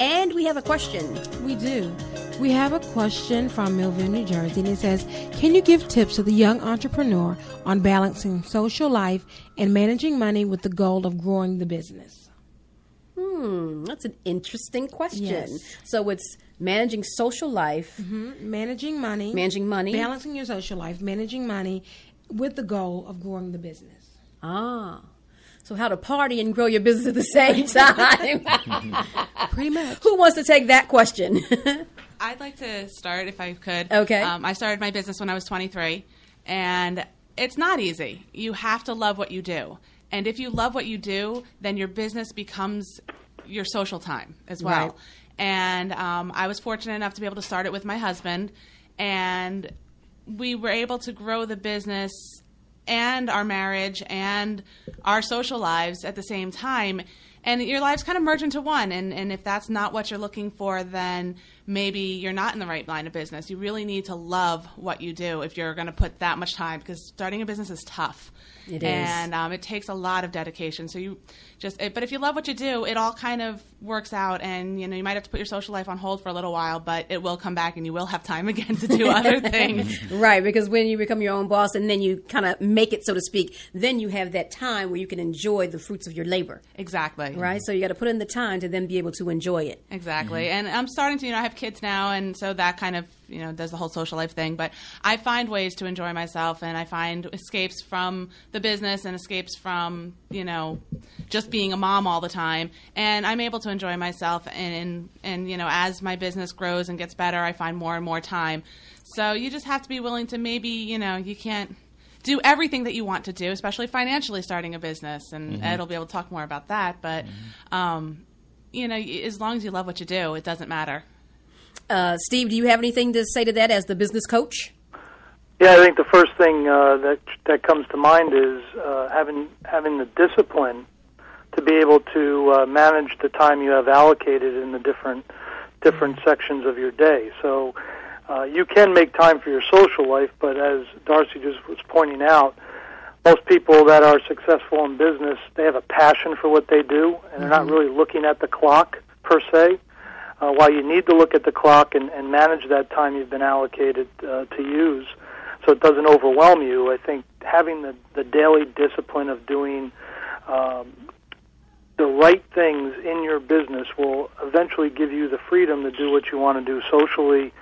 And we have a question. We do. We have a question from Millville, New Jersey, and it says, can you give tips to the young entrepreneur on balancing social life and managing money with the goal of growing the business? That's an interesting question. Yes. So it's managing social life. Managing money. Balancing your social life, managing money with the goal of growing the business. So how to party and grow your business at the same time. Pretty much. Who wants to take that question? I'd like to start if I could. Okay. I started my business when I was 23, and it's not easy. You have to love what you do. And if you love what you do, then your business becomes your social time as well. Right. And I was fortunate enough to be able to start it with my husband, and we were able to grow the business and our marriage and our social lives at the same time. And your lives kind of merge into one. And if that's not what you're looking for, then maybe you're not in the right line of business. You really need to love what you do if you're going to put that much time, because starting a business is tough. It is. And it takes a lot of dedication. So but if you love what you do, it all kind of works out. And, you might have to put your social life on hold for a little while, but it will come back and you will have time again to do other things. Right, because when you become your own boss and then you kind of make it, so to speak, then you have that time where you can enjoy the fruits of your labor. Exactly. Right? So you got to put in the time to then be able to enjoy it. Exactly. And I'm starting to, I have kids now, and so that kind of, does the whole social life thing. But I find ways to enjoy myself, and I find escapes from the business and escapes from, just being a mom all the time. And I'm able to enjoy myself. And as my business grows and gets better, I find more and more time. So you just have to be willing to maybe, you can't do everything that you want to do, especially financially starting a business. And Ed will be able to talk more about that. But, as long as you love what you do, it doesn't matter. Steve, do you have anything to say to that as the business coach? Yeah, I think the first thing that comes to mind is having the discipline to be able to manage the time you have allocated in the different sections of your day. So you can make time for your social life, but as Darcy just was pointing out, most people that are successful in business, they have a passion for what they do, and they're not really looking at the clock per se. While you need to look at the clock and manage that time you've been allocated to use so it doesn't overwhelm you, I think having the daily discipline of doing the right things in your business will eventually give you the freedom to do what you want to do socially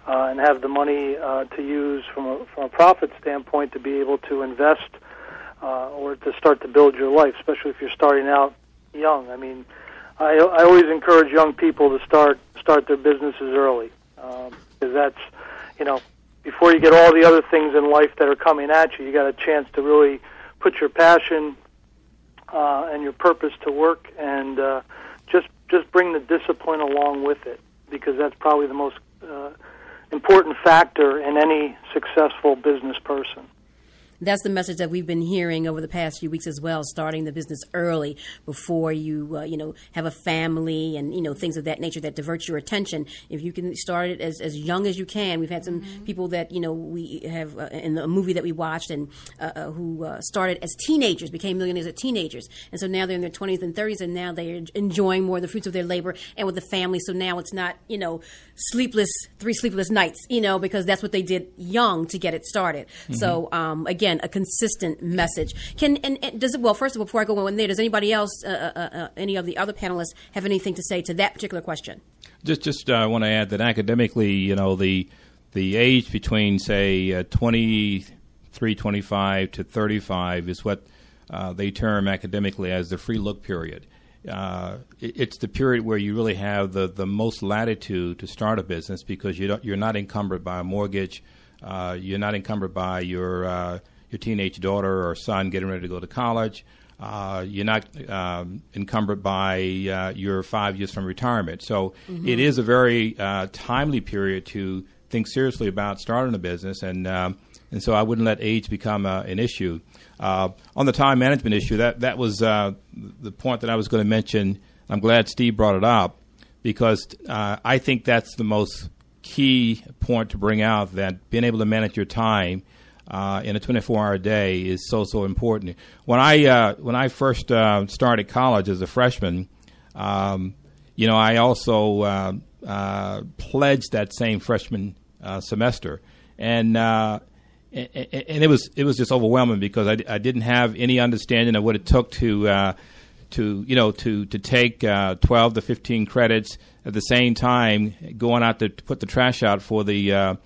and have the money to use from a profit standpoint to be able to invest or to start to build your life, especially if you're starting out young. I mean, I always encourage young people to start their businesses early because that's, before you get all the other things in life that are coming at you, you got a chance to really put your passion and your purpose to work and just bring the discipline along with it, because that's probably the most important factor in any successful business person. That's the message that we've been hearing over the past few weeks as well, starting the business early before you, have a family and, things of that nature that divert your attention. If you can start it as young as you can. We've had some people that, we have in the movie that we watched and who started as teenagers, became millionaires as teenagers. And so now they're in their 20s and 30s, and now they're enjoying more of the fruits of their labor and with the family. So now it's not, 3 sleepless nights, because that's what they did young to get it started. So, again, a consistent message. First of all, before I go on there, does anybody else, any of the other panelists, have anything to say to that particular question? Just want to add that academically, the age between, say, 23, 25 to 35 is what they term academically as the free look period. It's the period where you really have the most latitude to start a business, because you're not encumbered by a mortgage, you're not encumbered by your teenage daughter or son getting ready to go to college. You're not encumbered by your 5 years from retirement. So it is a very timely period to think seriously about starting a business, and so I wouldn't let age become an issue. On the time management issue, that was the point that I was going to mention. I'm glad Steve brought it up, because I think that's the most key point to bring out, that being able to manage your time in a 24-hour day is so important. When I first started college as a freshman, I also pledged that same freshman semester, and it was just overwhelming because I didn't have any understanding of what it took to take 12 to 15 credits at the same time going out to put the trash out for the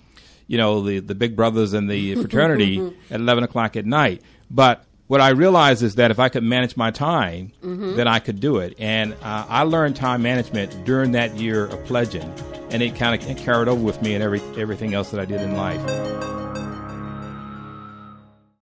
big brothers and the fraternity at 11 o'clock at night. But what I realized is that if I could manage my time, then I could do it. And I learned time management during that year of pledging, and it kind of carried over with me in everything else that I did in life.